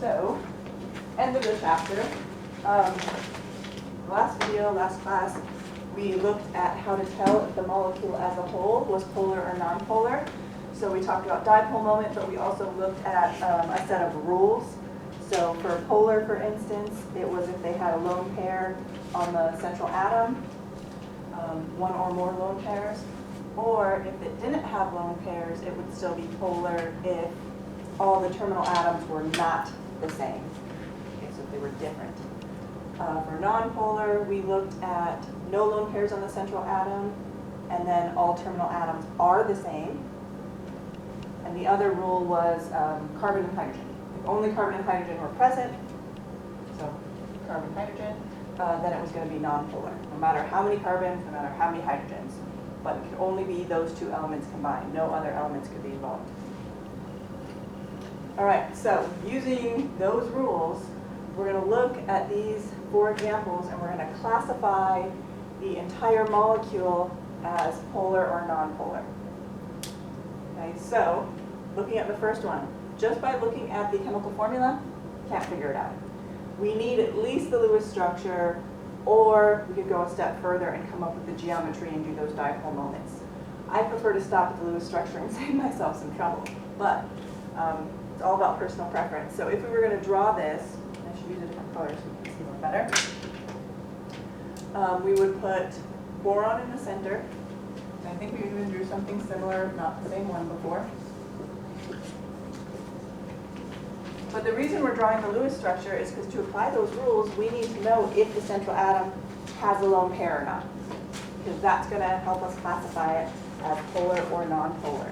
So, end of the chapter. Last video, last class, we looked at how to tell if the molecule as a whole was polar or nonpolar. So we talked about dipole moment, but we also looked at a set of rules. So for polar, for instance, it was if they had a lone pair on the central atom, one or more lone pairs, or if it didn't have lone pairs, it would still be polar if all the terminal atoms were not the same. Okay, so if they were different. For nonpolar, we looked at no lone pairs on the central atom, and then all terminal atoms are the same. And the other rule was carbon and hydrogen. If only carbon and hydrogen were present, so carbon, hydrogen, then it was going to be nonpolar. No matter how many carbons, no matter how many hydrogens. But it could only be those two elements combined. No other elements could be involved. All right, so using those rules, we're going to look at these 4 examples and we're going to classify the entire molecule as polar or nonpolar. Okay, so looking at the first one, just by looking at the chemical formula, can't figure it out. We need at least the Lewis structure, or we could go a step further and come up with the geometry and do those dipole moments. I prefer to stop at the Lewis structure and save myself some trouble, but it's all about personal preference. So if we were going to draw this, I should use a different color so we can see one better. We would put boron in the center. I think we even drew something similar, not the same one before. But the reason we're drawing the Lewis structure is because to apply those rules, we need to know if the central atom has a lone pair or not. Because that's going to help us classify it as polar or nonpolar.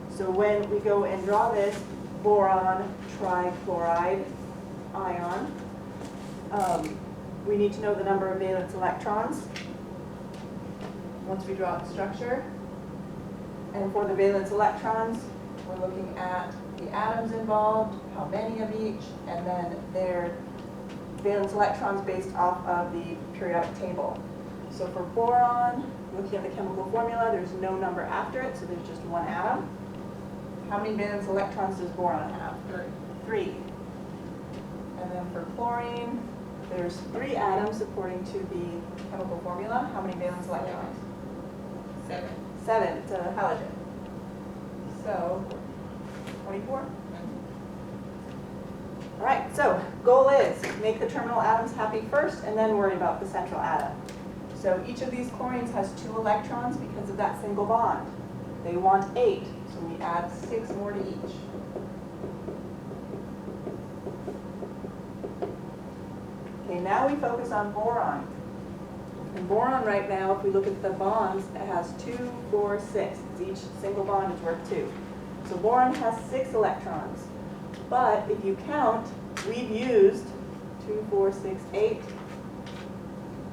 So when we go and draw this boron trichloride ion, we need to know the number of valence electrons once we draw the structure. And for the valence electrons, we're looking at the atoms involved, how many of each, and then their valence electrons based off of the periodic table. So for boron, looking at the chemical formula, there's no number after it, so there's just one atom. How many valence electrons does boron have? 3. And then for chlorine, there's 3 atoms according to the chemical formula. How many valence electrons? 7. It's a halogen. So 24. All right, so goal is make the terminal atoms happy first and then worry about the central atom. So each of these chlorines has 2 electrons because of that single bond. They want 8, so we add 6 more to each. Okay, now we focus on boron. And boron right now, if we look at the bonds, it has 2, 4, 6. Each single bond is worth 2. So boron has 6 electrons. But if you count, we've used 2, 4, 6, 8.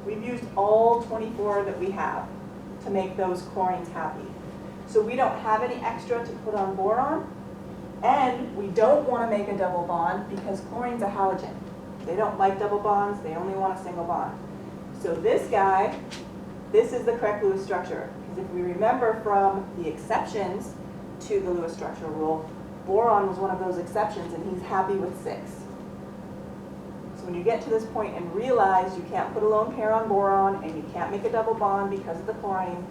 We've used all 24 that we have to make those chlorines happy. So we don't have any extra to put on boron. And we don't want to make a double bond because chlorine's a halogen. They don't like double bonds. They only want a single bond. So this guy, this is the correct Lewis structure. Because if we remember from the exceptions to the Lewis structure rule, boron was one of those exceptions and he's happy with 6. So when you get to this point and realize you can't put a lone pair on boron and you can't make a double bond because of the chlorine,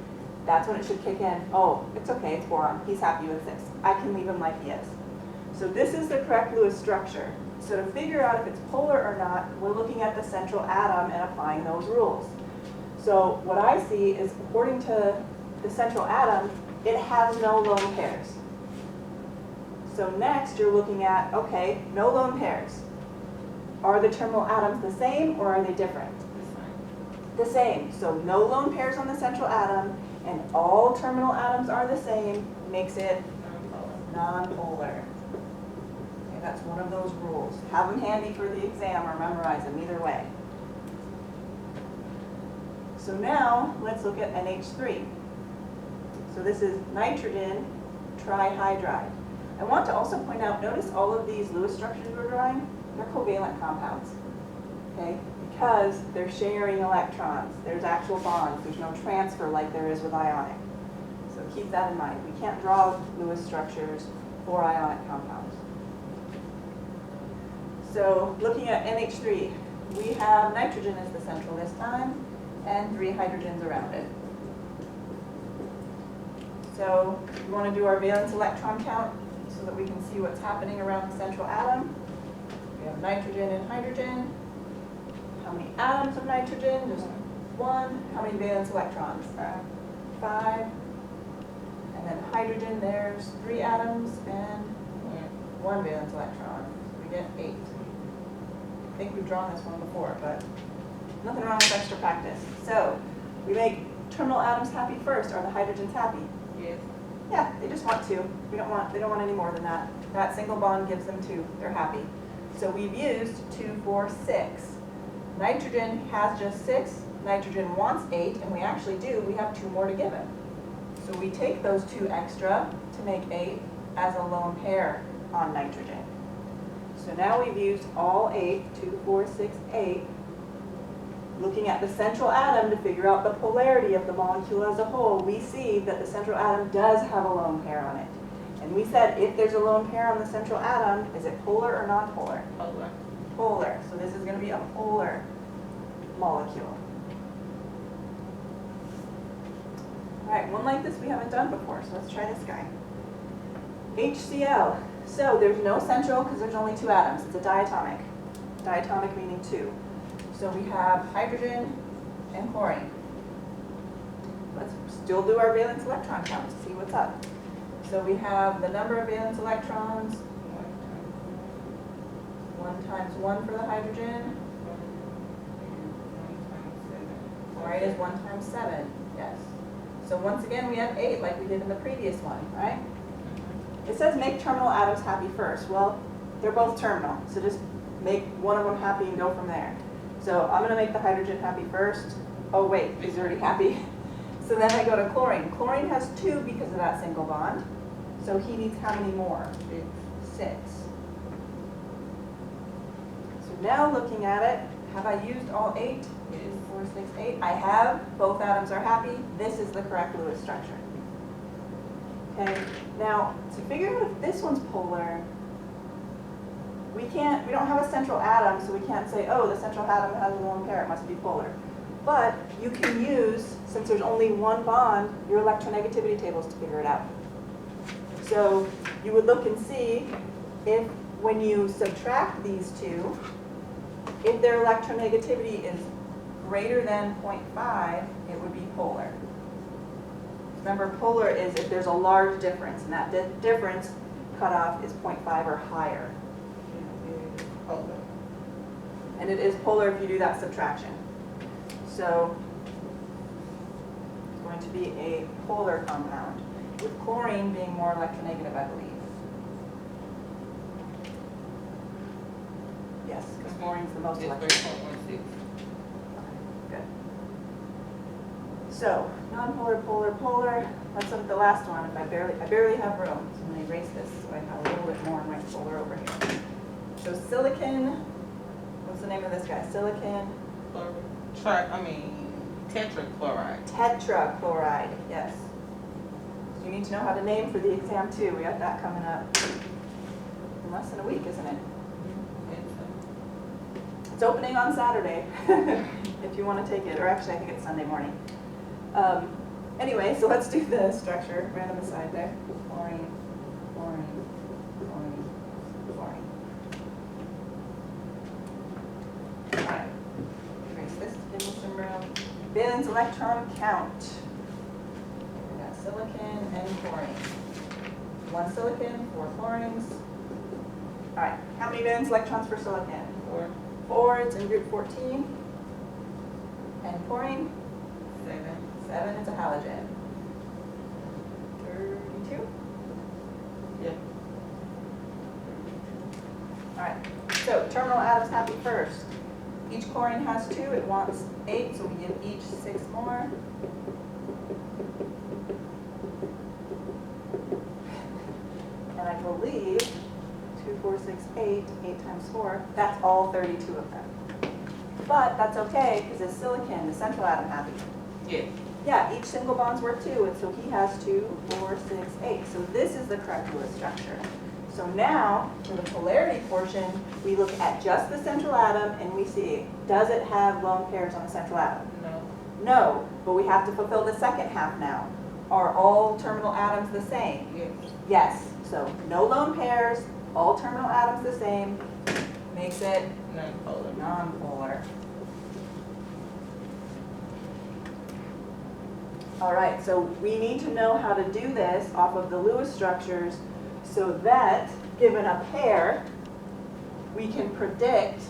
that's when it should kick in. Oh, it's okay, it's boron. He's happy with 6. I can leave him like he is. So this is the correct Lewis structure. So to figure out if it's polar or not, we're looking at the central atom and applying those rules. So what I see is according to the central atom, it has no lone pairs. So next you're looking at, okay, no lone pairs. Are the terminal atoms the same or are they different? The same. So no lone pairs on the central atom and all terminal atoms are the same makes it nonpolar. Okay, that's one of those rules. Have them handy for the exam or memorize them, either way. So now let's look at NH3. So this is nitrogen trihydride. I want to also point out, notice all of these Lewis structures we're drawing, they're covalent compounds, okay? Because they're sharing electrons. There's actual bonds. There's no transfer like there is with ionic. So keep that in mind. We can't draw Lewis structures for ionic compounds. So looking at NH3, we have nitrogen as the central this time, and 3 hydrogens around it. So we want to do our valence electron count so that we can see what's happening around the central atom. We have nitrogen and hydrogen. How many atoms of nitrogen? Just 1. How many valence electrons? 5. And then hydrogen, there's 3 atoms and 1 valence electron. So we get 8. I think we've drawn this one before, but nothing wrong with extra practice. So we make terminal atoms happy first. Are the hydrogens happy? Yes. Yeah, they just want 2. They don't want any more than that. That single bond gives them 2. They're happy. So we've used 2, 4, 6. Nitrogen has just 6. Nitrogen wants 8, and we actually do. We have 2 more to give it. So we take those 2 extra to make 8 as a lone pair on nitrogen. So now we've used all 8, 2, 4, 6, 8, looking at the central atom to figure out the polarity of the molecule as a whole. We see that the central atom does have a lone pair on it. And we said if there's a lone pair on the central atom, is it polar or non-polar? Polar. Polar. So this is going to be a polar molecule. All right, one like this we haven't done before, so let's try this guy. HCl. So there's no central because there's only 2 atoms. It's a diatomic. Diatomic meaning 2. So we have hydrogen and chlorine. Let's still do our valence electron count to see what's up. So we have the number of valence electrons, 1 times 1 for the hydrogen. Chlorine is 1 times 7, yes. So once again we have 8 like we did in the previous one, right? It says make terminal atoms happy first. Well, they're both terminal, so just make one of them happy and go from there. So I'm going to make the hydrogen happy first. Oh wait, he's already happy. So then I go to chlorine. Chlorine has 2 because of that single bond. So he needs how many more? 6. So now looking at it, have I used all 8? 2, 4, 6, 8. I have. Both atoms are happy. This is the correct Lewis structure. Okay. Now to figure out if this one's polar, we don't have a central atom, so we can't say, oh, the central atom has a lone pair, it must be polar. But you can use, since there's only 1 bond, your electronegativity tables to figure it out. So you would look and see if, when you subtract these 2, if their electronegativity is greater than 0.5, it would be polar. Remember, polar is if there's a large difference, and that difference cutoff is 0.5 or higher. Polar. And it is polar if you do that subtraction. So it's going to be a polar compound, with chlorine being more electronegative, I believe. Yes, because chlorine's the most electronegative. Good. So non-polar, polar, polar. Let's look at the last one. If I barely have room, so I'm going to erase this so I have a little bit more in my folder over here. So silicon, what's the name of this guy? Silicon? Tetrachloride. Tetrachloride, yes. So you need to know how to name for the exam too. We got that coming up in less than a week, isn't it? It's opening on Saturday, if you want to take it, or actually I think it's Sunday morning. Anyway, so let's do the structure, random aside there. Chlorine, chlorine, chlorine, chlorine. Alright, erase this to give me some room. Valence electron count. We got silicon and chlorine. 1 silicon, 4 chlorines. Alright, how many valence electrons for silicon? 4. 4, it's in group 14. And chlorine? 7. 7, it's a halogen. 32? Yeah. Alright, so terminal atoms happy first. Each chlorine has 2, it wants 8, so we give each 6 more. And I believe 2, 4, 6, 8, 8 times 4, that's all 32 of them. But that's okay, because it's silicon, the central atom happy. Yes. Yeah, each single bond's worth 2, and so he has 2, 4, 6, 8. So this is the correct Lewis structure. So now, for the polarity portion, we look at just the central atom and we see, does it have lone pairs on the central atom? No. No, but we have to fulfill the second half now. Are all terminal atoms the same? Yes. Yes, so no lone pairs, all terminal atoms the same, makes it Non-polar. nonpolar. All right, so we need to know how to do this off of the Lewis structures so that, given a pair, we can predict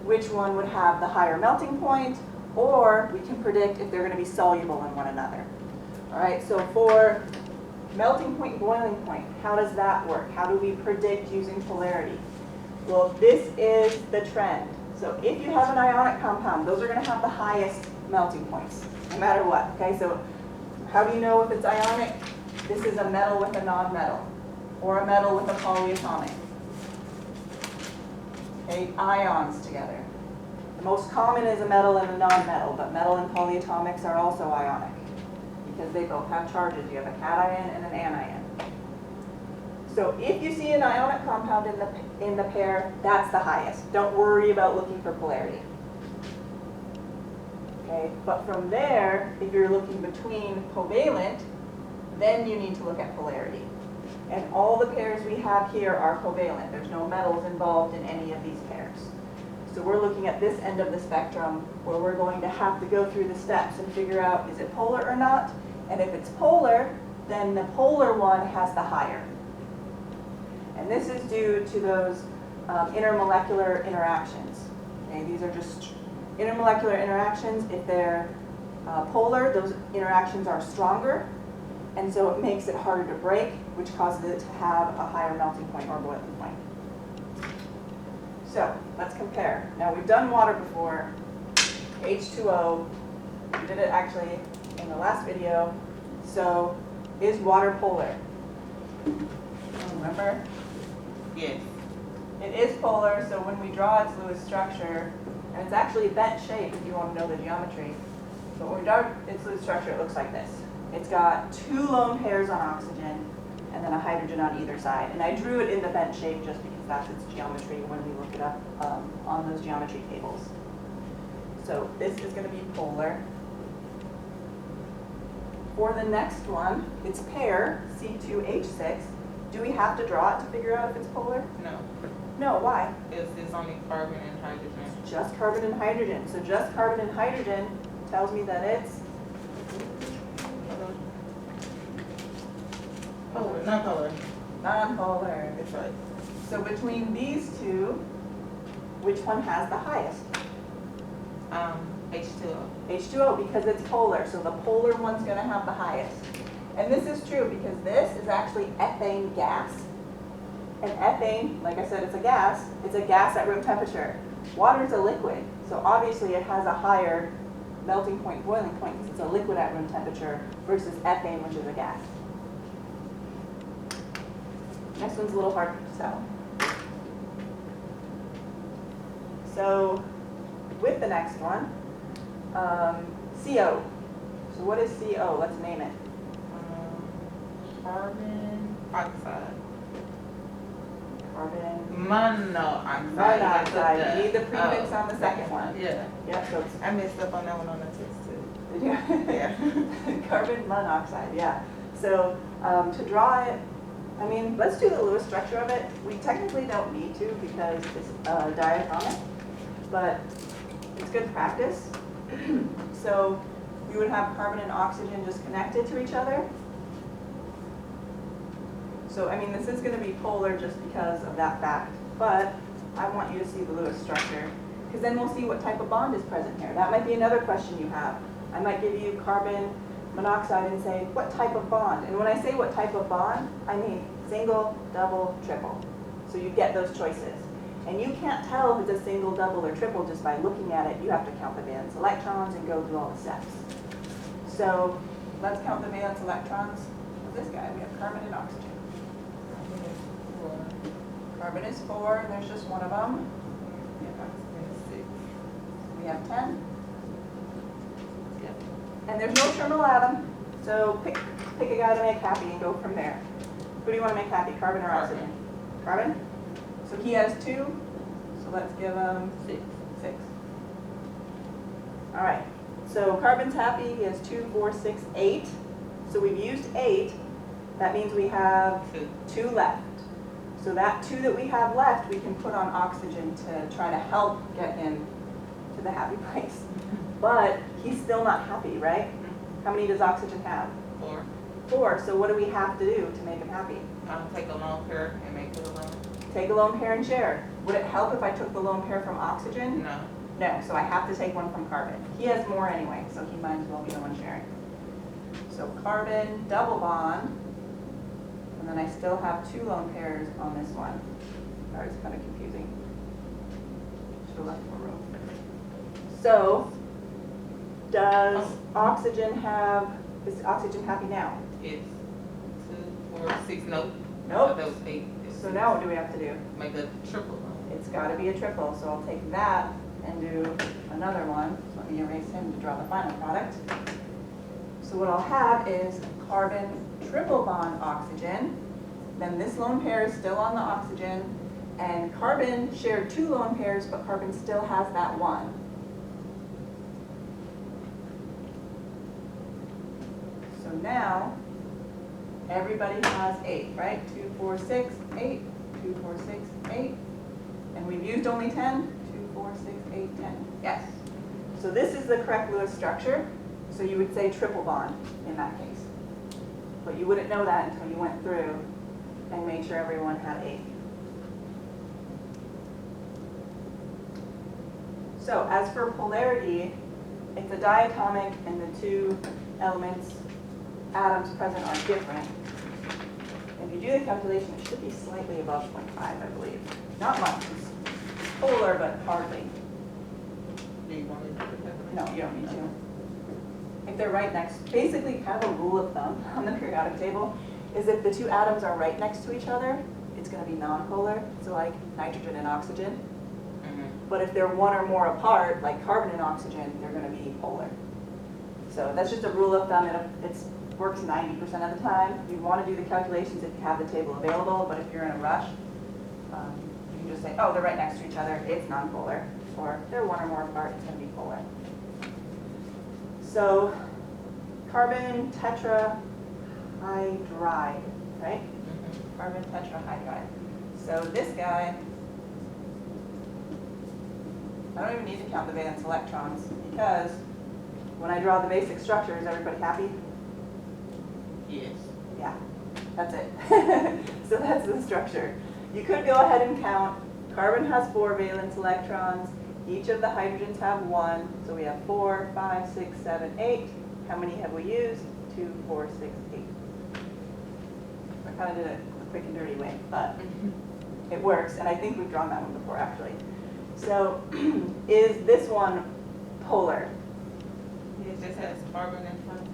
which one would have the higher melting point, or we can predict if they're going to be soluble in one another. All right, so for melting point, boiling point, how does that work? How do we predict using polarity? Well, this is the trend. So if you have an ionic compound, those are going to have the highest melting points, no matter what. Okay, so how do you know if it's ionic? This is a metal with a non-metal, or a metal with a polyatomic. Okay, ions together. The most common is a metal and a non-metal, but metal and polyatomics are also ionic because they both have charges. You have a cation and an anion. So if you see an ionic compound in the pair, that's the highest. Don't worry about looking for polarity. Okay, but from there, if you're looking between covalent, then you need to look at polarity. And all the pairs we have here are covalent. There's no metals involved in any of these pairs. So we're looking at this end of the spectrum where we're going to have to go through the steps and figure out, is it polar or not? And if it's polar, then the polar one has the higher. And this is due to those intermolecular interactions. Okay, these are just intermolecular interactions. If they're polar, those interactions are stronger, and so it makes it harder to break, which causes it to have a higher melting point or boiling point. So let's compare. Now we've done water before, H2O. We did it actually in the last video. So is water polar? Remember? Yes. It is polar, so when we draw its Lewis structure, and it's actually bent shape if you want to know the geometry, but when we draw its Lewis structure, it looks like this. It's got 2 lone pairs on oxygen, and then a hydrogen on either side. And I drew it in the bent shape just because that's its geometry when we look it up on those geometry tables. So this is going to be polar. For the next one, its pair, C2H6, do we have to draw it to figure out if it's polar? No. No, why? It's only carbon and hydrogen. Just carbon and hydrogen. So just carbon and hydrogen tells me that it's Polar, not polar. non-polar. That's right. So between these two, which one has the highest? H2O. H2O, because it's polar. So the polar one's going to have the highest. And this is true because this is actually ethane gas. And ethane, like I said, it's a gas. It's a gas at room temperature. Water is a liquid, so obviously it has a higher melting point, boiling point, because it's a liquid at room temperature versus ethane, which is a gas. Next one's a little harder to tell. So with the next one, CO. So what is CO? Let's name it. Carbon oxide. Carbon Monoxide. monoxide. You need the prefix on the second one. Yeah. Yeah, so it's I messed up on that one on the test too. did you? Yeah. Carbon monoxide, yeah. So to draw it, I mean, let's do the Lewis structure of it. We technically don't need to because it's diatomic, but it's good practice. So we would have carbon and oxygen just connected to each other. So, I mean, this is going to be polar just because of that fact, but I want you to see the Lewis structure, because then we'll see what type of bond is present here. That might be another question you have. I might give you carbon monoxide and say, what type of bond? And when I say what type of bond, I mean single, double, triple. So you get those choices. And you can't tell if it's a single, double, or triple just by looking at it. You have to count the valence electrons and go through all the steps. So let's count the valence electrons of this guy. We have carbon and oxygen. Carbon is 4, and there's just one of them. We have 10. Yep. And there's no terminal atom, so pick a guy to make happy and go from there. Who do you want to make happy, carbon or oxygen? Carbon? So he has 2, so let's give him 6. 6. All right, so carbon's happy, he has 2, 4, 6, 8. So we've used 8, that means we have 2 left. So that 2 that we have left, we can put on oxygen to try to help get him to the happy place. But he's still not happy, right? How many does oxygen have? 4. 4, so what do we have to do to make him happy? Take a lone pair and make it alone. Take a lone pair and share. Would it help if I took the lone pair from oxygen? No. No, so I have to take one from carbon. He has more anyway, so he might as well be the one sharing. So carbon, double bond, and then I still have 2 lone pairs on this one. That was kind of confusing. Should have left more room. So, does oxygen have, is oxygen happy now? It's 2, 4, 6. Nope. Nope. That was 8. So now what do we have to do? Make a triple. It's got to be a triple, so I'll take that and do another one. So let me erase him to draw the final product. So what I'll have is carbon triple bond oxygen. Then this lone pair is still on the oxygen, and carbon shared 2 lone pairs, but carbon still has that 1. So now everybody has 8, right? 2, 4, 6, 8. 2, 4, 6, 8. And we've used only 10. 2, 4, 6, 8, 10. Yes. So this is the correct Lewis structure. So you would say triple bond in that case. But you wouldn't know that until you went through and made sure everyone had 8. So as for polarity, it's a diatomic and the 2 elements, atoms present are different. If you do the calculation, it should be slightly above 0.5, I believe. Not much. It's polar, but hardly. Do you want me to do that? No, you don't need to. If they're right next, basically kind of a rule of thumb on the periodic table is if the 2 atoms are right next to each other, it's going to be nonpolar, so like nitrogen and oxygen. But if they're 1 or more apart, like carbon and oxygen, they're going to be polar. So that's just a rule of thumb. It works 90% of the time. You want to do the calculations if you have the table available, but if you're in a rush, you can just say, oh, they're right next to each other, it's nonpolar. Or if they're 1 or more apart, it's going to be polar. So carbon tetrahydride, right? Carbon tetrahydride. So this guy, I don't even need to count the valence electrons because when I draw the basic structure, is everybody happy? Yes. Yeah, that's it. So that's the structure. You could go ahead and count. Carbon has 4 valence electrons. Each of the hydrogens have 1. So we have 4, 5, 6, 7, 8. How many have we used? 2, 4, 6, 8. I kind of did it a quick and dirty way, but it works. And I think we've drawn that one before, actually. So is this one polar? It just has carbon and hydrogen.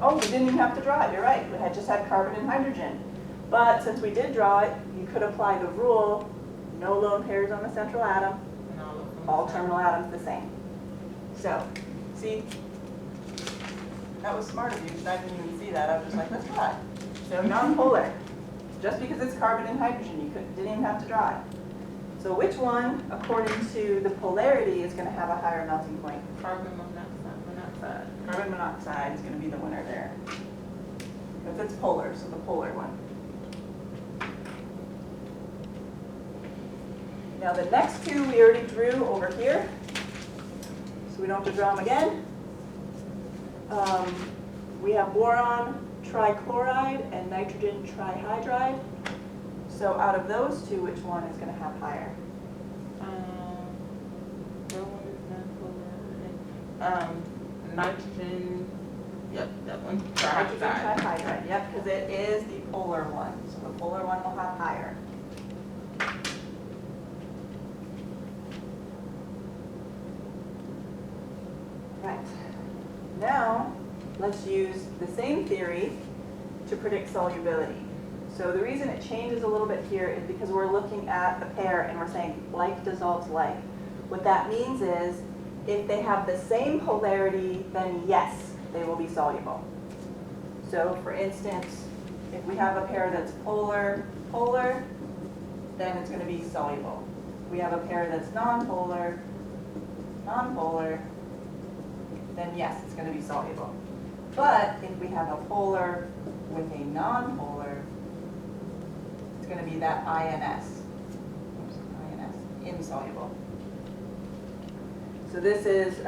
Oh, we didn't even have to draw it. You're right. We had just had carbon and hydrogen. But since we did draw it, you could apply the rule, no lone pairs on the central atom, all terminal atoms the same. So, see, that was smart of you because I didn't even see that. I was just like, let's try. So nonpolar. Just because it's carbon and hydrogen, you didn't even have to draw it. So which one, according to the polarity, is going to have a higher melting point? Carbon monoxide. Carbon monoxide is going to be the winner there. Because it's polar, so the polar one. Now the next 2 we already drew over here, so we don't have to draw them again. We have boron trichloride and nitrogen trihydride. So out of those 2, which one is going to have higher? Nitrogen, yep, that one. Nitrogen trihydride, yep, because it is the polar one. So the polar one will have higher. Right. Now, let's use the same theory to predict solubility. So the reason it changes a little bit here is because we're looking at the pair and we're saying like dissolves like. What that means is if they have the same polarity, then yes, they will be soluble. So for instance, if we have a pair that's polar polar, then it's going to be soluble. We have a pair that's nonpolar, nonpolar, then yes, it's going to be soluble. But if we have a polar with a nonpolar, it's going to be that INS, insoluble. So this is,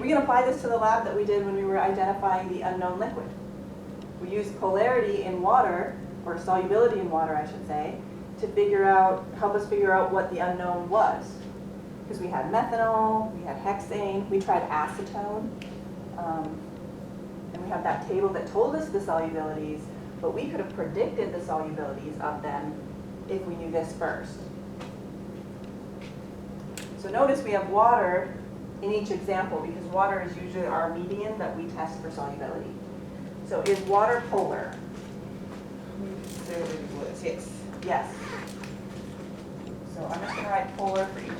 we can apply this to the lab that we did when we were identifying the unknown liquid. We used polarity in water, or solubility in water, I should say, to help us figure out what the unknown was. Because we had methanol, we had hexane, we tried acetone, and we have that table that told us the solubilities, but we could have predicted the solubilities of them if we knew this first. So notice we have water in each example because water is usually our medium that we test for solubility. So is water polar? There it was, yes. Yes. So I'm just going to write polar for each of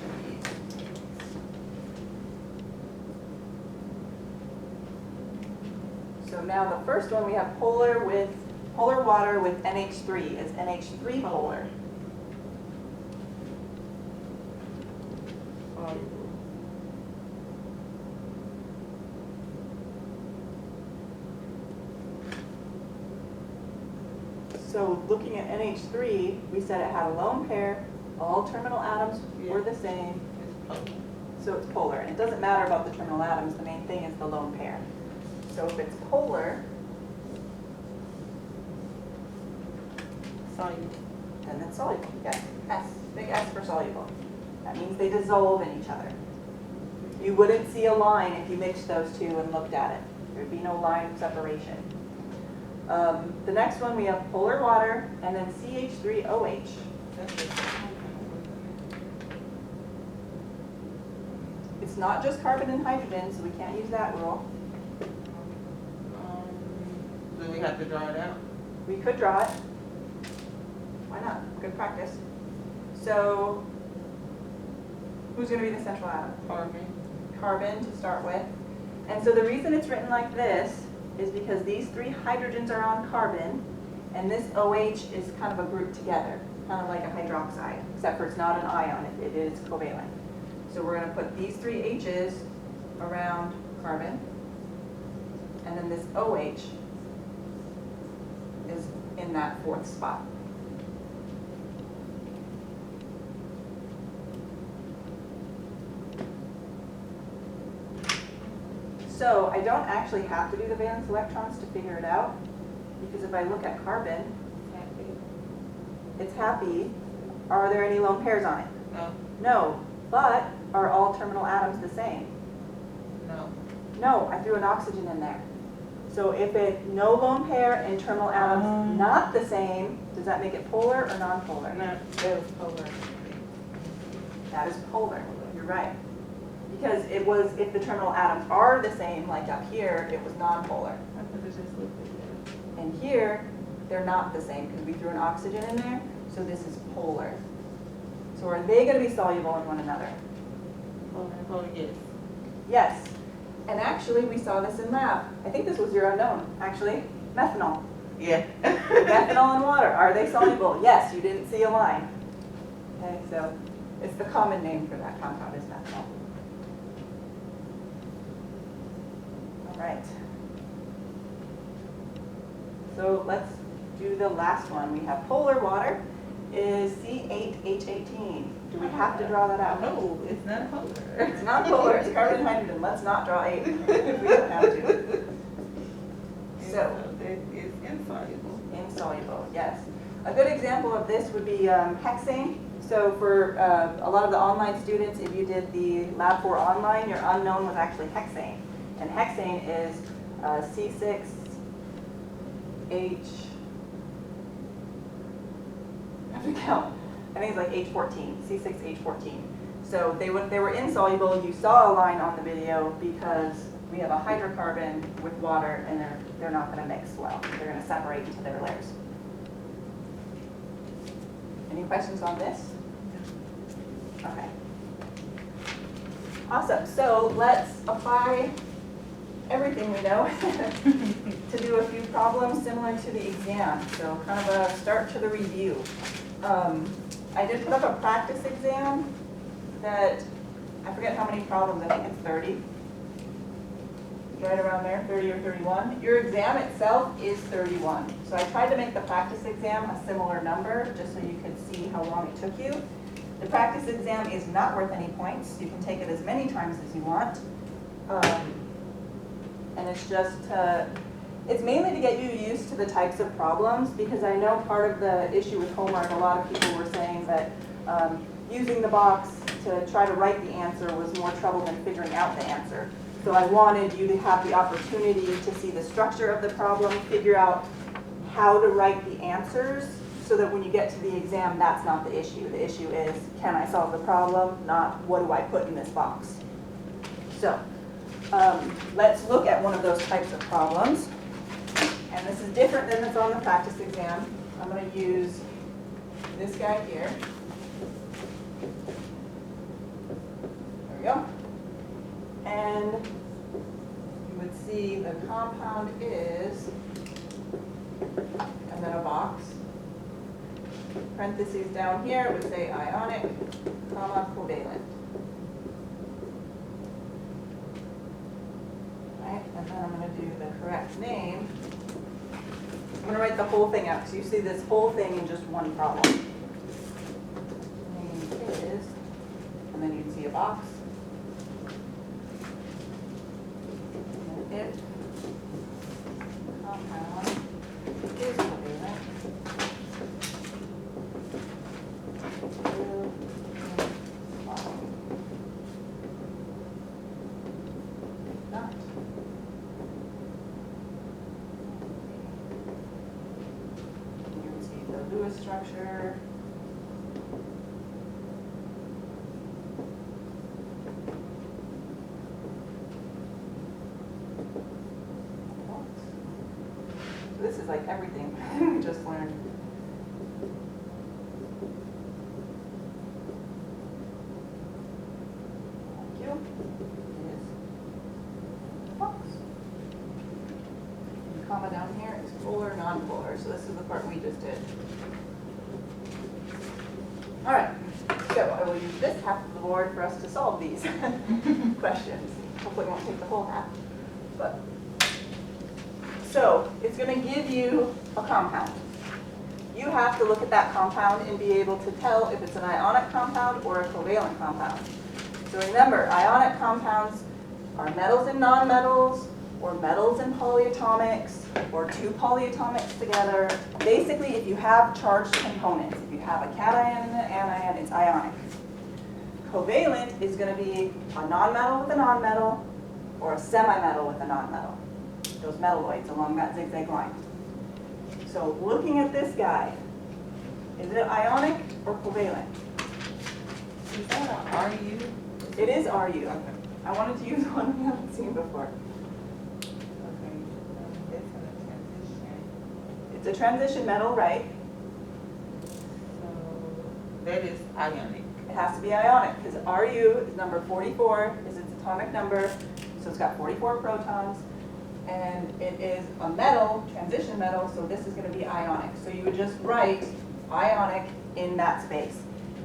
these. So now the first one we have polar water with NH3. Is NH3 polar? So looking at NH3, we said it had a lone pair, all terminal atoms were the same, so it's polar. And it doesn't matter about the terminal atoms, the main thing is the lone pair. So if it's polar, Soluble. then it's soluble. Yes, S, big S for soluble. That means they dissolve in each other. You wouldn't see a line if you mixed those two and looked at it. There'd be no line of separation. The next one we have polar water and then CH3OH. It's not just carbon and hydrogen, so we can't use that rule. Do we have to draw it out? We could draw it. Why not? Good practice. So who's going to be the central atom? Carbon. Carbon to start with. And so the reason it's written like this is because these three hydrogens are on carbon, and this OH is kind of a group together, kind of like a hydroxide, except for it's not an ion, it is covalent. So we're going to put these three H's around carbon, and then this OH is in that fourth spot. So I don't actually have to do the valence electrons to figure it out, because if I look at carbon, it's happy. Are there any lone pairs on it? No. No, but are all terminal atoms the same? No. No, I threw an oxygen in there. So if no lone pair and terminal atoms not the same, does that make it polar or non-polar? No, that was polar. That is polar, you're right. Because it was, if the terminal atoms are the same, like up here, it was non-polar. I could have just looked at that. And here, they're not the same because we threw an oxygen in there, so this is polar. So are they going to be soluble in one another? Polar, yes. Yes. And actually, we saw this in lab. I think this was your unknown, actually. Methanol. Yeah. Methanol and water, are they soluble? Yes, you didn't see a line. Okay, so it's the common name for that compound is methanol. All right. So let's do the last one. We have polar water is C8H18. Do we have to draw that out? No, it's not polar. It's not polar, it's carbon and hydrogen. Let's not draw 8 if we don't have to. So, It is insoluble. insoluble, yes. A good example of this would be hexane. So for a lot of the online students, if you did the Lab 4 online, your unknown was actually hexane. And hexane is C6H, I have to count. I think it's like H14, C6H14. So they were insoluble. You saw a line on the video because we have a hydrocarbon with water and they're not going to mix well. They're going to separate into their layers. Any questions on this? Okay. Awesome. So let's apply everything we know to do a few problems similar to the exam, so kind of a start to the review. I did put up a practice exam that, I forget how many problems, I think it's 30. Right around there, 30 or 31. Your exam itself is 31. So I tried to make the practice exam a similar number, just so you could see how long it took you. The practice exam is not worth any points. You can take it as many times as you want. And it's just, it's mainly to get you used to the types of problems, because I know part of the issue with homework, a lot of people were saying that using the box to try to write the answer was more trouble than figuring out the answer. So I wanted you to have the opportunity to see the structure of the problem, figure out how to write the answers, so that when you get to the exam, that's not the issue. The issue is, can I solve the problem, not what do I put in this box. So let's look at one of those types of problems. And this is different than that's on the practice exam. I'm going to use this guy here. There we go. And you would see the compound is, and then a box. Parentheses down here, it would say ionic, comma, covalent. Right, and then I'm going to do the correct name. I'm going to write the whole thing out, so you see this whole thing in just one problem. Name is, and then you'd see a box. If compound is covalent, will follow. Not. You can see the Lewis structure. This is like everything we just learned. Thank you. Is box. And comma down here is polar, non-polar. So this is the part we just did. All right. So I will use this half of the board for us to solve these questions. Hopefully it won't take the whole half. But so it's going to give you a compound. You have to look at that compound and be able to tell if it's an ionic compound or a covalent compound. So remember, ionic compounds are metals and nonmetals, or metals and polyatomics, or two polyatomics together. Basically, if you have charged components, if you have a cation and an anion, it's ionic. Covalent is going to be a nonmetal with a nonmetal, or a semimetal with a nonmetal. Those metalloids along that zigzag line. So looking at this guy, is it ionic or covalent? Is that an RU? It is RU. Okay. I wanted to use one we haven't seen before. Okay. It's in a transition. It's a transition metal, right? So that is ionic. It has to be ionic because RU is number 44, is its atomic number, so it's got 44 protons. And it is a metal, transition metal, so this is going to be ionic. So you would just write ionic in that space.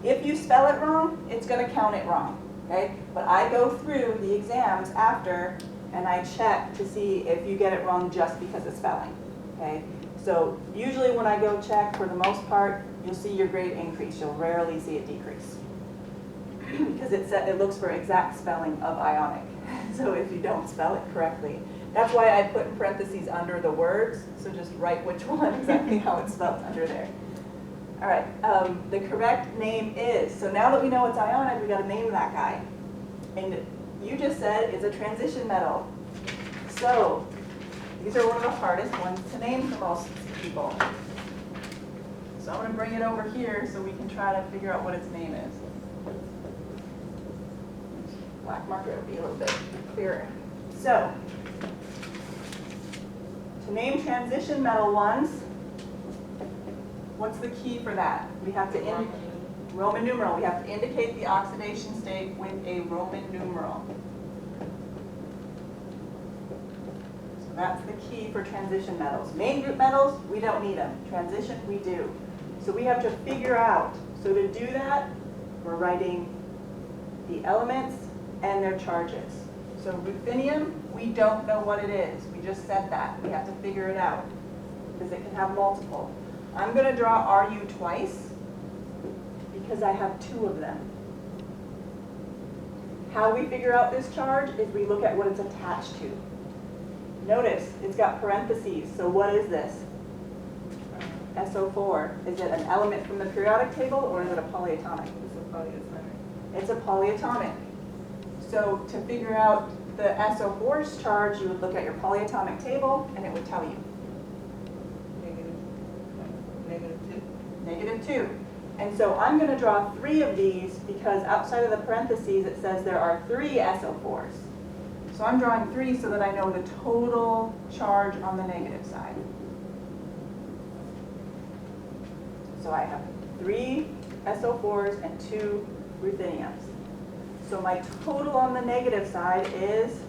If you spell it wrong, it's going to count it wrong, okay? But I go through the exams after and I check to see if you get it wrong just because of spelling, okay? So usually when I go check, for the most part, you'll see your grade increase. You'll rarely see it decrease because it looks for exact spelling of ionic. So if you don't spell it correctly, that's why I put in parentheses under the words, so just write which one, exactly how it's spelled under there. All right, the correct name is, so now that we know it's ionic, we got to name that guy. And you just said it's a transition metal. So these are one of the hardest ones to name for most people. So I'm going to bring it over here so we can try to figure out what its name is. Black marker would be a little bit clearer. So, to name transition metal ones, what's the key for that? We have to indicate Roman numeral. We have to indicate the oxidation state with a Roman numeral. So that's the key for transition metals. Main group metals, we don't need them. Transition, we do. So we have to figure out, so to do that, we're writing the elements and their charges. So ruthenium, we don't know what it is. We just said that. We have to figure it out because it can have multiple. I'm going to draw Ru twice because I have two of them. How we figure out this charge is we look at what it's attached to. Notice it's got parentheses. So what is this? SO4. Is it an element from the periodic table or is it a polyatomic? It's a polyatomic. It's a polyatomic. So to figure out the SO4's charge, you would look at your polyatomic table and it would tell you. -2. And so I'm going to draw 3 of these because outside of the parentheses it says there are 3 SO4s. So I'm drawing 3 so that I know the total charge on the negative side. So I have 3 SO4s and 2 rutheniums. So my total on the negative side is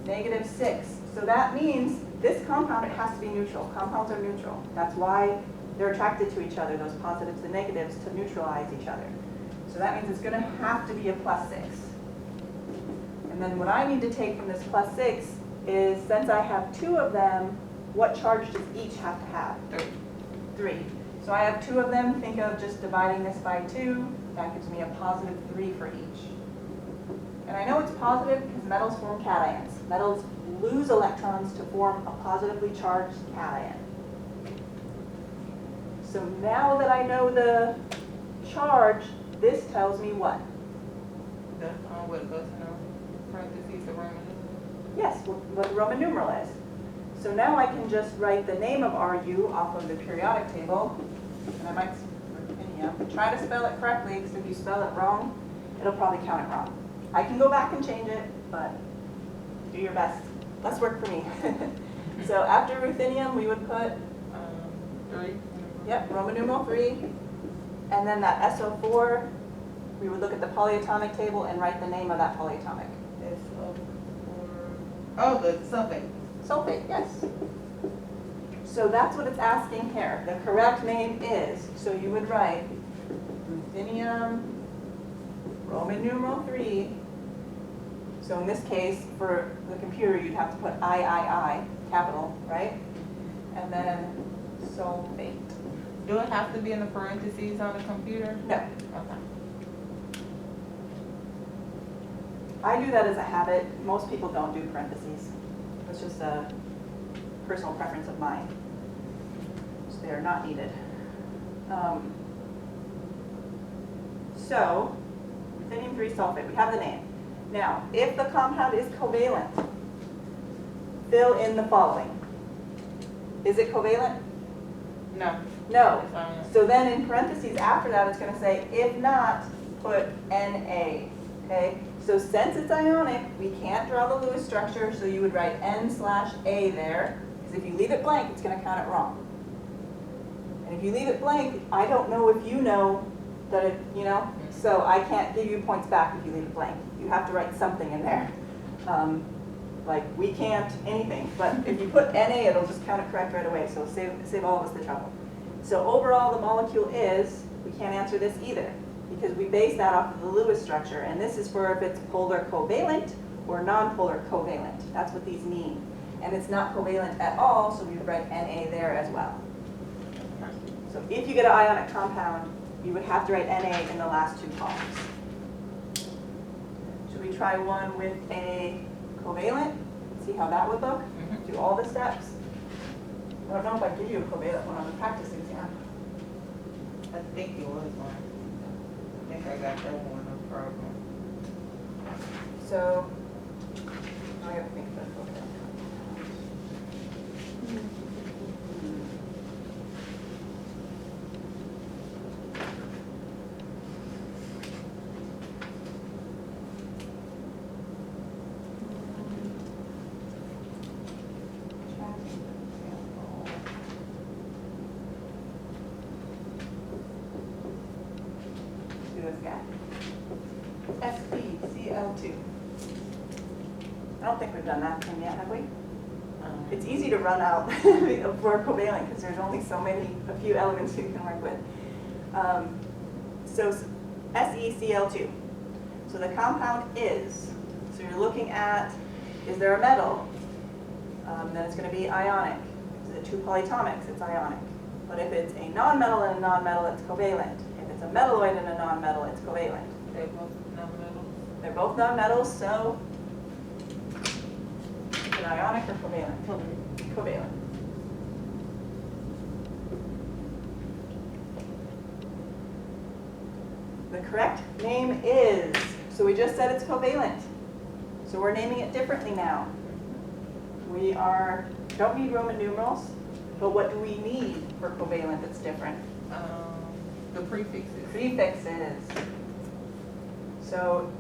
-6. So that means this compound, it has to be neutral. Compounds are neutral. That's why they're attracted to each other, those positives and negatives, to neutralize each other. So that means it's going to have to be a +6. And then what I need to take from this +6 is, since I have 2 of them, what charge does each have to have? 3. So I have 2 of them. Think of just dividing this by 2. That gives me a +3 for each. And I know it's positive because metals form cations. Metals lose electrons to form a positively charged cation. So now that I know the charge, this tells me what? What goes in parentheses, the Roman numeral? Yes, what the Roman numeral is. So now I can just write the name of Ru off of the periodic table. And I might try to spell it correctly, because if you spell it wrong, it'll probably count it wrong. I can go back and change it, but do your best. Less work for me. So after ruthenium, we would put 3. Yep, Roman numeral 3. And then that SO4, we would look at the polyatomic table and write the name of that polyatomic. SO4. Oh, the sulfate. Sulfate, yes. So that's what it's asking here. The correct name is, so you would write ruthenium, Roman numeral 3. So in this case, for the computer, you'd have to put III, capital, right? And then sulfate. Do it have to be in the parentheses on the computer? No. Okay. I do that as a habit. Most people don't do parentheses. It's just a personal preference of mine. So they are not needed. So, ruthenium 3 sulfate, we have the name. Now, if the compound is covalent, fill in the following. Is it covalent? No. No. It's ionic. So then in parentheses after that, it's going to say, if not, put Na. Okay? So since it's ionic, we can't draw the Lewis structure, so you would write N/A there, because if you leave it blank, it's going to count it wrong. And if you leave it blank, I don't know if you know that it, so I can't give you points back if you leave it blank. You have to write something in there. Like we can't anything, but if you put Na, it'll just count it correct right away, so save all of us the trouble. So overall, the molecule is, we can't answer this either, because we base that off of the Lewis structure, and this is for if it's polar covalent or non-polar covalent. That's what these mean. And it's not covalent at all, so we would write Na there as well. So if you get an ionic compound, you would have to write Na in the last 2 columns. Should we try one with a covalent? See how that would look? Do all the steps? I don't know if I give you a covalent one on the practice exam. I think it was one. I think I got that one, no problem. So, I gotta think about covalent. This guy. SpCl2. I don't think we've done that one yet, have we? It's easy to run out for covalent because there's only a few elements you can work with. So SeCl2. So the compound is, so you're looking at, is there a metal? Then it's going to be ionic. Is it two polyatomics? It's ionic. But if it's a non-metal and a non-metal, it's covalent. If it's a metalloid and a non-metal, it's covalent. They're both non-metals. They're both non-metals, so is it ionic or covalent? Covalent. The correct name is, so we just said it's covalent. So we're naming it differently now. We don't need Roman numerals, but what do we need for covalent that's different? The prefixes. Prefixes. So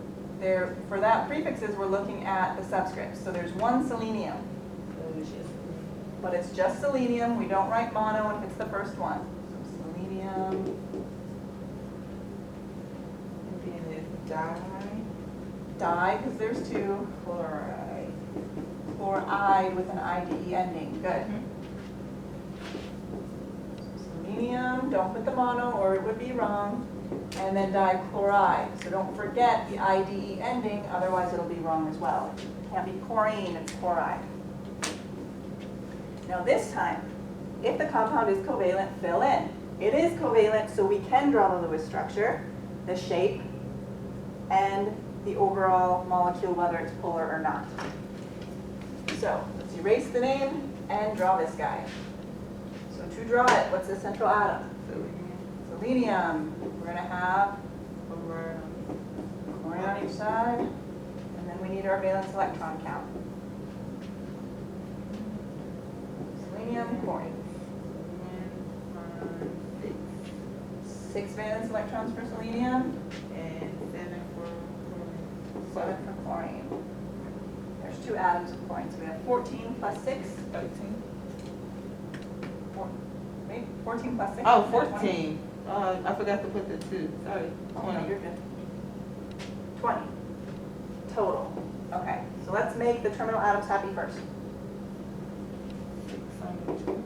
for that prefixes, we're looking at the subscripts. So there's one selenium, but it's just selenium. We don't write mono if it's the first one. So selenium. And then it's di. Di, because there's two. Chloride. Chloride with an IDE ending. Good. Selenium, don't put the mono or it would be wrong. And then dichloride. So don't forget the IDE ending, otherwise it'll be wrong as well. It can't be chlorine, it's chloride. Now this time, if the compound is covalent, fill in. It is covalent, so we can draw the Lewis structure, the shape, and the overall molecule, whether it's polar or not. So let's erase the name and draw this guy. So to draw it, what's the central atom? Selenium. We're going to have chlorine on each side, and then we need our valence electron count. Selenium, chlorine. 6 valence electrons for selenium, And 7 for chlorine. 7 for chlorine. There's 2 atoms of chlorine, so we have 14 plus 6. 13. 14 plus 6. Oh, is that 14. I forgot to put the 2. Sorry. 20. 20. You're good. 20 total. Okay, so let's make the terminal atoms happy first. 6 on each one.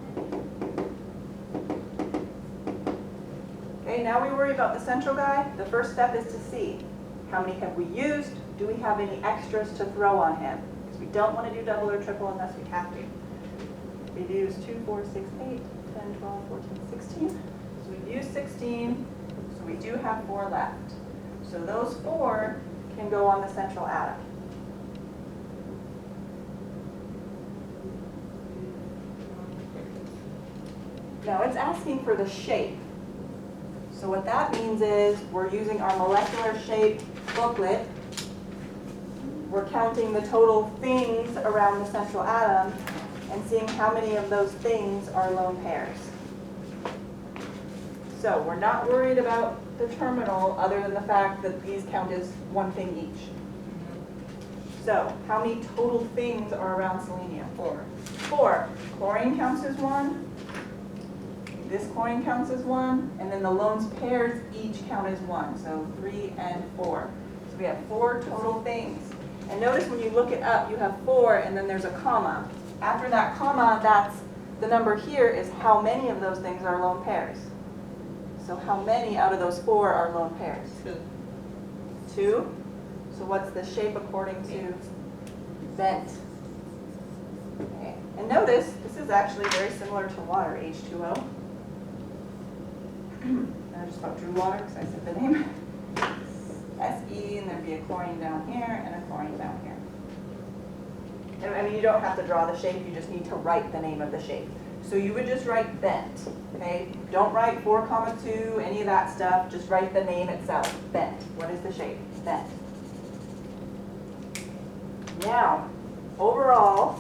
Okay, now we worry about the central guy. The first step is to see how many have we used. Do we have any extras to throw on him? Because we don't want to do double or triple unless we have to. We've used 2, 4, 6, 8, 10, 12, 14, 16. So we've used 16, so we do have 4 left. So those 4 can go on the central atom. Now it's asking for the shape. So what that means is we're using our molecular shape booklet. We're counting the total things around the central atom and seeing how many of those things are lone pairs. So we're not worried about the terminal other than the fact that these count as one thing each. So how many total things are around selenium? 4. 4. Chlorine counts as 1. This chlorine counts as 1. And then the lone pairs each count as 1. So 3 and 4. So we have 4 total things. And notice when you look it up, you have 4 and then there's a comma. After that comma, that's the number here is how many of those things are lone pairs. So how many out of those 4 are lone pairs? 2. 2. So what's the shape according to Bent? Okay. And notice, this is actually very similar to water, H2O. I just thought drew water because I said the name. SE, and there'd be a chlorine down here and a chlorine down here. And, I mean, you don't have to draw the shape, you just need to write the name of the shape. So you would just write Bent, okay? Don't write 4, 2, any of that stuff, just write the name itself, Bent. What is the shape? Bent. Now, overall,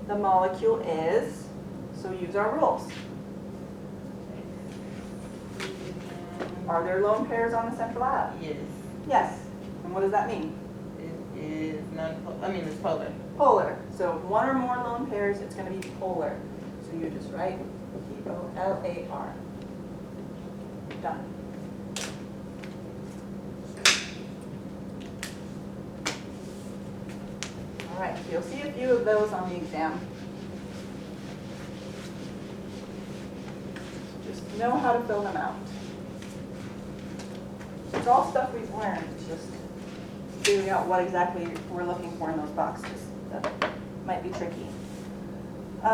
the molecule is, so use our rules. Are there lone pairs on the central atom? Yes. Yes. And what does that mean? It is it's polar. Polar. So 1 or more lone pairs, it's going to be polar. So you just write P-O-L-A-R. Done. All right, so you'll see a few of those on the exam. know how to fill them out. It's all stuff we've learned, it's just figuring out what exactly we're looking for in those boxes. That might be tricky. We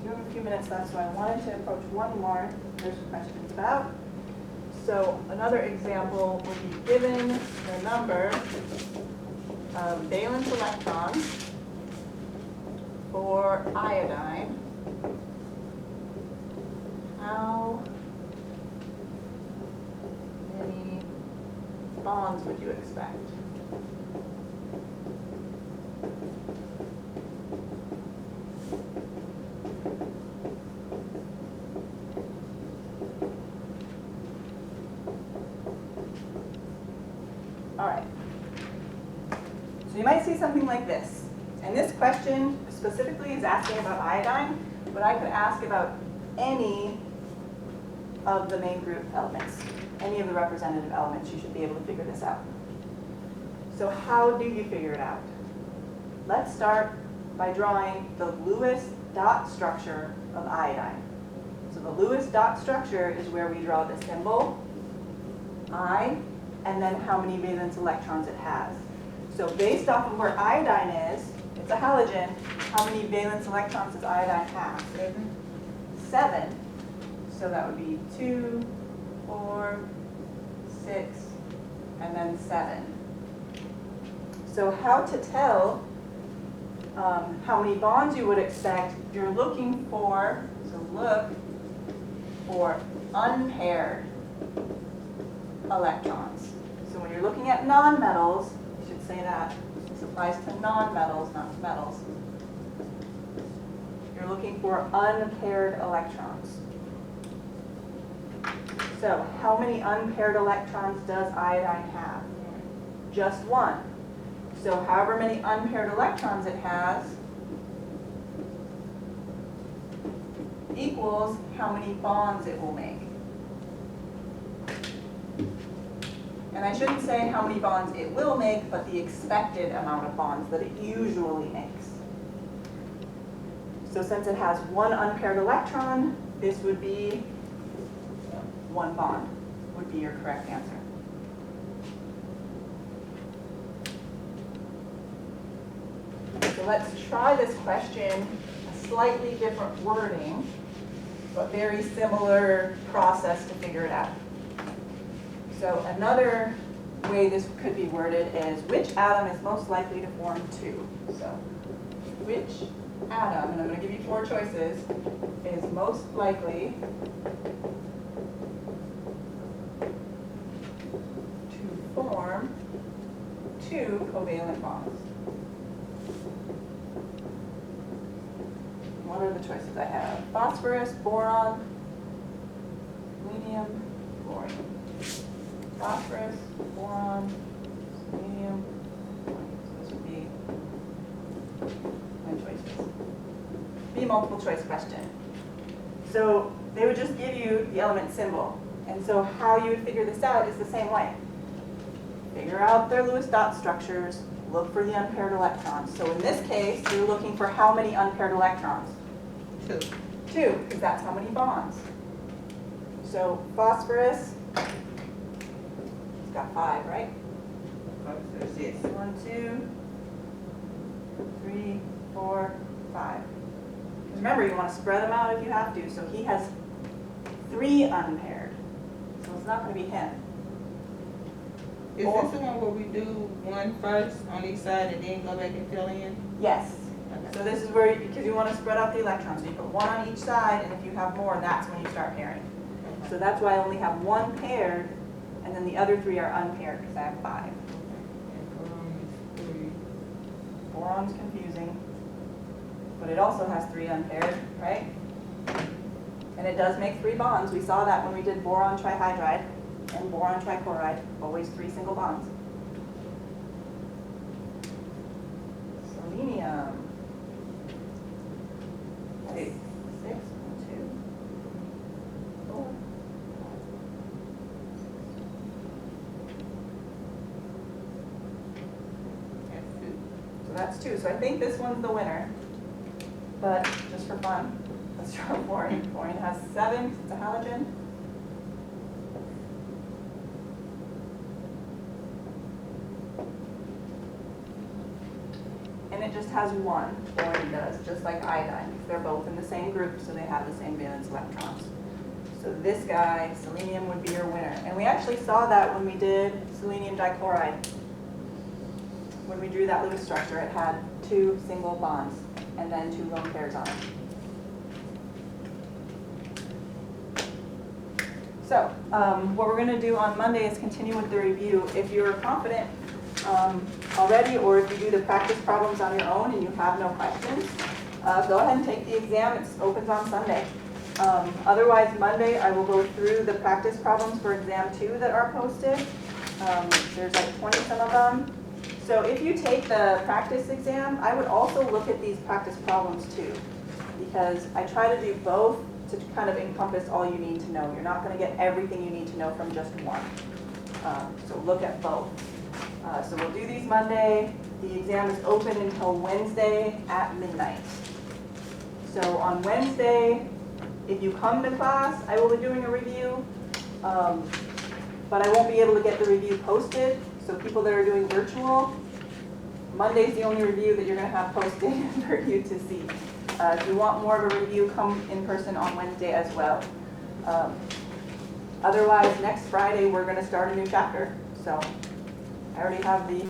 have a few minutes left, so I wanted to approach one more there's questions about. So another example would be given the number of valence electrons for iodine, how many bonds would you expect? All right. So you might see something like this. And this question specifically is asking about iodine, but I could ask about any of the main group elements, any of the representative elements. You should be able to figure this out. So how do you figure it out? Let's start by drawing the Lewis dot structure of iodine. So the Lewis dot structure is where we draw the symbol I, and then how many valence electrons it has. So based off of where iodine is, it's a halogen, how many valence electrons does iodine have? 7. So that would be 2, 4, 6, and then 7. So how to tell how many bonds you would expect, you're looking for, so look for unpaired electrons. So when you're looking at nonmetals, you should say that this applies to nonmetals, not to metals. You're looking for unpaired electrons. So how many unpaired electrons does iodine have? Just 1. So however many unpaired electrons it has equals how many bonds it will make. And I shouldn't say how many bonds it will make, but the expected amount of bonds that it usually makes. So since it has 1 unpaired electron, this would be 1 bond, would be your correct answer. So let's try this question, a slightly different wording, but very similar process to figure it out. So another way this could be worded is, which atom is most likely to form 2? So which atom, and I'm going to give you 4 choices, is most likely to form 2 covalent bonds? What are the choices I have? Phosphorus, boron, selenium, chlorine. Phosphorus, boron, selenium, chlorine. So this would be my choices. Be a multiple choice question. So they would just give you the element symbol. And so how you would figure this out is the same way. Figure out their Lewis dot structures, look for the unpaired electrons. So in this case, you're looking for how many unpaired electrons? 2. 2, because that's how many bonds. So phosphorus, it's got 5, right? Phosphorus, yes. 1, 2, 3, 4, 5. Because remember, you want to spread them out if you have to. So he has 3 unpaired. So it's not going to be him. Is this the one where we do 1 first on each side and then go back and fill in? Yes. Okay. So this is where, because you want to spread out the electrons. So you put 1 on each side, and if you have more, that's when you start pairing. Okay. So that's why I only have 1 paired, and then the other 3 are unpaired, because I have 5. And boron is 3. Boron's confusing, but it also has 3 unpaired, right? And it does make 3 bonds. We saw that when we did boron trihydride and boron trichloride, always 3 single bonds. Selenium. 6, 1, 2, 4. That's 2. So that's 2. So I think this one's the winner, but just for fun. Let's try fluorine. Fluorine has 7, it's a halogen. And it just has 1, fluorine does, just like iodine. They're both in the same group, so they have the same valence electrons. So this guy, selenium, would be your winner. And we actually saw that when we did selenium dichloride. When we drew that Lewis structure, it had 2 single bonds and then 2 lone pairs on it. So what we're going to do on Monday is continue with the review. If you're confident already, or if you do the practice problems on your own and you have no questions, go ahead and take the exam. It opens on Sunday. Otherwise, Monday I will go through the practice problems for exam 2 that are posted. There's like 20 some of them. So if you take the practice exam, I would also look at these practice problems too, because I try to do both to kind of encompass all you need to know. You're not going to get everything you need to know from just one. So look at both. So we'll do these Monday. The exam is open until Wednesday at midnight. So on Wednesday, if you come to class, I will be doing a review, but I won't be able to get the review posted. So people that are doing virtual, Monday's the only review that you're going to have posted for you to see. If you want more of a review, come in person on Wednesday as well. Otherwise, next Friday, we're going to start a new chapter. So I already have the